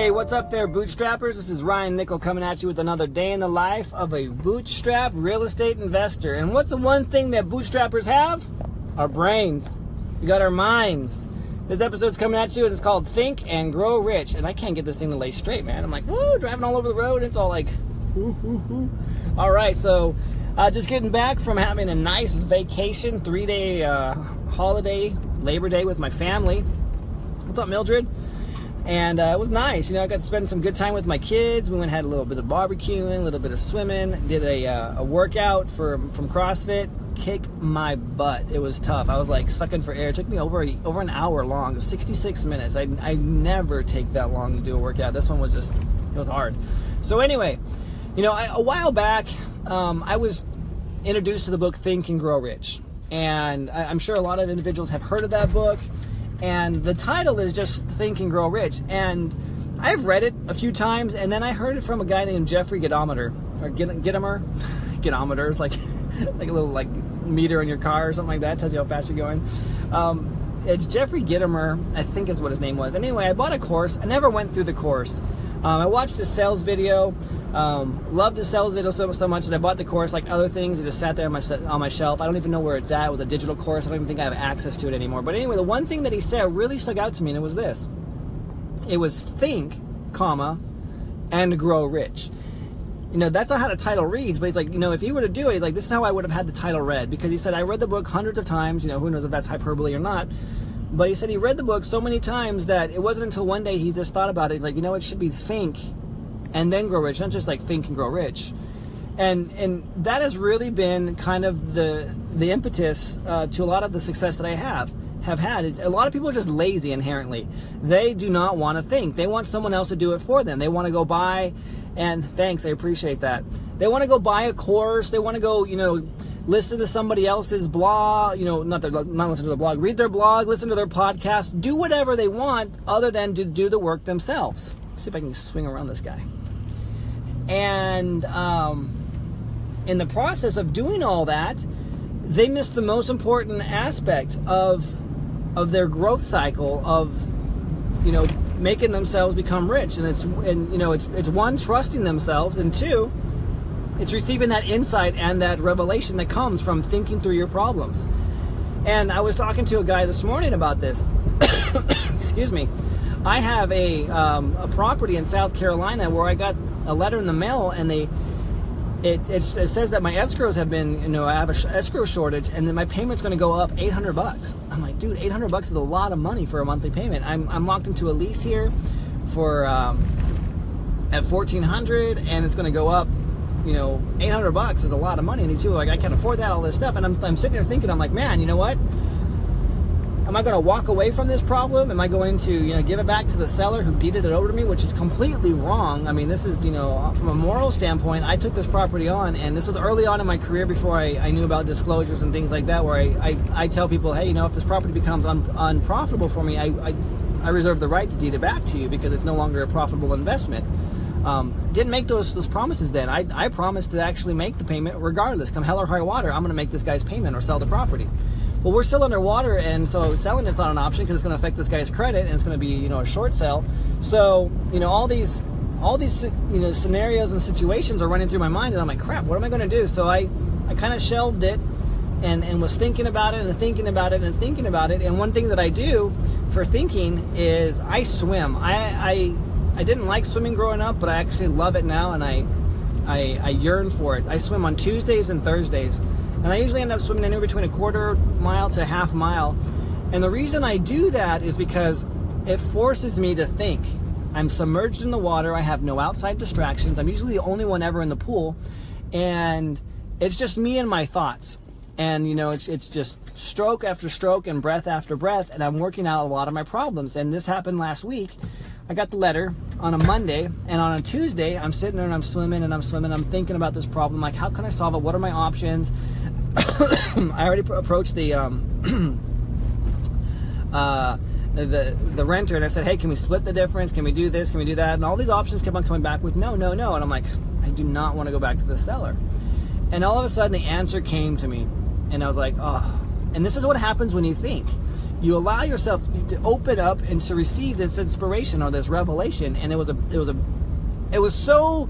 Hey, what's up there, bootstrappers? This is Ryan Nickel coming at you with another day in the life of a bootstrap real estate investor. And what's the one thing that bootstrappers have? Our brains. We got our minds. This episode's coming at you and it's called Think and Grow Rich. And I can't get this thing to lay straight, man. I'm like, woo, driving all over the road. And it's all like, woo, woo, woo. All right, so just getting back from having a nice vacation, 3-day holiday, Labor Day with my family. What's up, Mildred? And it was nice. You know, I got to spend some good time with my kids. We went and had a little bit of barbecuing, a little bit of swimming, did a workout from CrossFit. Kicked my butt. It was tough. I was like sucking for air. It took me over an hour long, 66 minutes. I never take that long to do a workout. This one was just, it was hard. So anyway, you know, a while back, I was introduced to the book Think and Grow Rich. And I'm sure a lot of individuals have heard of that book. And the title is just Think and Grow Rich. And I've read it a few times, and then I heard it from a guy named Jeffrey Gitomer. Gitomer. It's like a little like meter in your car or something like that. Tells you how fast you're going. It's Jeffrey Gitomer, I think is what his name was. Anyway, I bought a course. I never went through the course. I watched his sales video. Loved his sales video so much that I bought the course. Like other things, it just sat there on my shelf. I don't even know where it's at. It was a digital course. I don't even think I have access to it anymore. But anyway, the one thing that he said really stuck out to me, and it was this. It was think, comma, and grow rich. You know, that's not how the title reads, but he's like, you know, if you were to do it, he's like, this is how I would have had the title read. Because he said, I read the book hundreds of times. You know, who knows if that's hyperbole or not. But he said he read the book so many times that it wasn't until one day he just thought about it. He's like, you know, it should be think and then grow rich, not just like think and grow rich. And that has really been kind of the impetus to a lot of the success that I have had. It's, a lot of people are just lazy inherently. They do not want to think. They want someone else to do it for them. They want to go buy, and thanks, I appreciate that. They want to go buy a course. They want to go, you know, listen to somebody else's blog, you know, not listen to the blog, read their blog, listen to their podcast, do whatever they want other than to do the work themselves. Let's see if I can swing around this guy. And in the process of doing all that, they miss the most important aspect of their growth cycle of, you know, making themselves become rich. And it's one, trusting themselves, and two, it's receiving that insight and that revelation that comes from thinking through your problems. And I was talking to a guy this morning about this. Excuse me. I have a property in South Carolina where I got a letter in the mail, and it says that my escrows have been, you know, I have a escrow shortage, and then my payment's going to go up $800. I'm like, dude, $800 is a lot of money for a monthly payment. I'm locked into a lease here for at $1,400, and it's going to go up. You know, $800 is a lot of money, and these people are like, I can't afford that, all this stuff. And I'm sitting there thinking, I'm like, man, you know what? Am I going to walk away from this problem? Am I going to, you know, give it back to the seller who deeded it over to me, which is completely wrong? I mean, this is, you know, from a moral standpoint, I took this property on, and this was early on in my career before I knew about disclosures and things like that, where I tell people, hey, you know, if this property becomes unprofitable for me, I reserve the right to deed it back to you because it's no longer a profitable investment. Didn't make those promises then. I promised to actually make the payment regardless. Come hell or high water, I'm going to make this guy's payment or sell the property. Well, we're still underwater, and so selling it's not an option because it's going to affect this guy's credit, and it's going to be, you know, a short sell. So, you know, all these you know, scenarios and situations are running through my mind, and I'm like, crap, what am I going to do? So I kind of shelved it and was thinking about it and thinking about it and thinking about it. And one thing that I do for thinking is I swim. I didn't like swimming growing up, but I actually love it now, and I yearn for it. I swim on Tuesdays and Thursdays, and I usually end up swimming anywhere between a quarter mile to a half mile. And the reason I do that is because it forces me to think. I'm submerged in the water. I have no outside distractions. I'm usually the only one ever in the pool, and it's just me and my thoughts. And, you know, it's just stroke after stroke and breath after breath, and I'm working out a lot of my problems. And this happened last week. I got the letter on a Monday, and on a Tuesday, I'm sitting there and I'm swimming. I'm thinking about this problem. Like, how can I solve it? What are my options? I already approached the renter, and I said, hey, can we split the difference? Can we do this? Can we do that? And all these options kept on coming back with no. And I'm like, I do not want to go back to the seller. And all of a sudden, the answer came to me, and I was like, oh. And this is what happens when you think. you allow yourself to open up and to receive this inspiration or this revelation. And it was so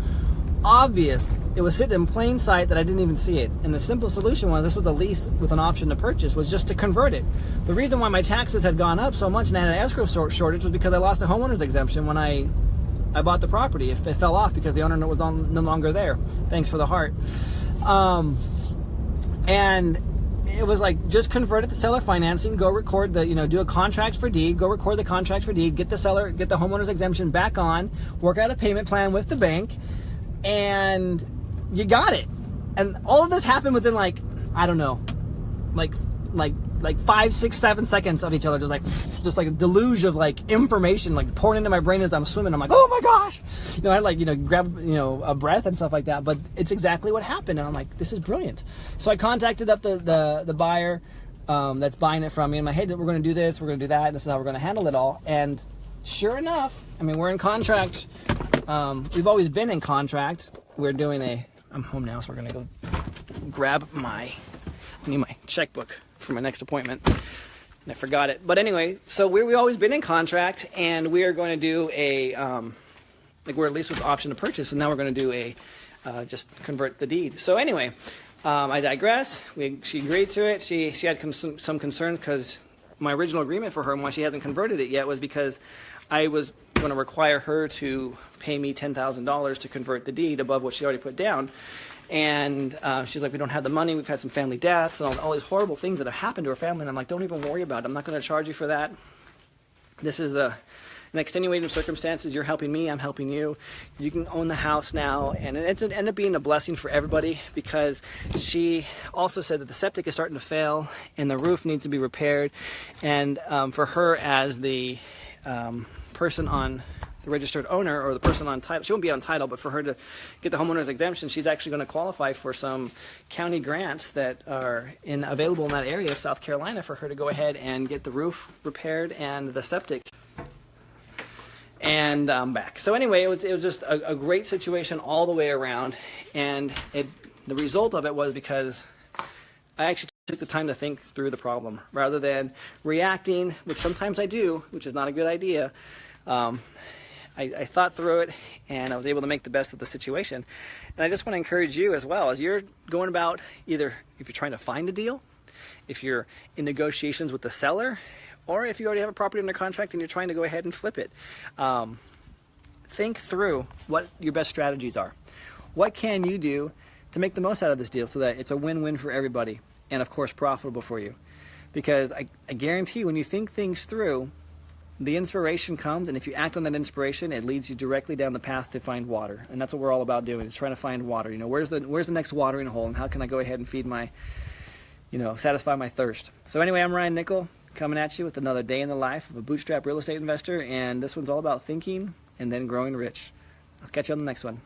obvious. It was sitting in plain sight that I didn't even see it. And the simple solution was, this was a lease with an option to purchase, was just to convert it. The reason why my taxes had gone up so much and I had an escrow shortage was because I lost the homeowner's exemption when I bought the property. It fell off because the owner was no longer there. Thanks for the heart. And it was like, just convert it to seller financing, go record the, do a contract for deed, go record the contract for deed, get the homeowner's exemption back on, work out a payment plan with the bank, and you got it. And all of this happened within like, I don't know, like 5, 6, 7 seconds of each other, just like a deluge of like information like pouring into my brain as I'm swimming. I'm like, oh my gosh, I like grab a breath and stuff like that. But it's exactly what happened, and I'm like, this is brilliant. So I contacted up the buyer that's buying it from me in my head, that we're going to do this, we're going to do that, and this is how we're going to handle it all. And sure enough, I mean, we're in contract. We've always been in contract. We're doing I'm home now, so we're going to go grab I need my checkbook for my next appointment, and I forgot it. But anyway, so we've always been in contract, and we are going to do we're at least with option to purchase, and now we're going to do just convert the deed. So anyway, I digress. She agreed to it. She had some concerns because my original agreement for her, and why she hasn't converted it yet, was because I was going to require her to pay me $10,000 to convert the deed above what she already put down. And she's like, we don't have the money, we've had some family deaths, and all these horrible things that have happened to her family. And I'm like, don't even worry about it. I'm not going to charge you for that. This is an extenuating circumstances. You're helping me, I'm helping you. You can own the house now. And it ended up being a blessing for everybody, because she also said that the septic is starting to fail and the roof needs to be repaired. And for her, as the person on the registered owner, or the person on title, she won't be on title, but for her to get the homeowner's exemption, she's actually going to qualify for some county grants that are available in that area of South Carolina, for her to go ahead and get the roof repaired and the septic and back. So anyway, it was just a great situation all the way around, and the result of it was because I actually took the time to think through the problem rather than reacting, which sometimes I do, which is not a good idea. I thought through it, and I was able to make the best of the situation. And I just want to encourage you as well, as you're going about, either if you're trying to find a deal, if you're in negotiations with the seller, or if you already have a property under contract and you're trying to go ahead and flip it. Think through what your best strategies are. What can you do to make the most out of this deal so that it's a win-win for everybody, and of course profitable for you? Because I guarantee when you think things through, the inspiration comes, and if you act on that inspiration, it leads you directly down the path to find water. And that's what we're all about doing, is trying to find water. Where's the next watering hole, and how can I go ahead and feed my, satisfy my thirst? So anyway, I'm Ryan Nickel, coming at you with another day in the life of a bootstrap real estate investor, and this one's all about thinking and then growing rich. I'll catch you on the next one.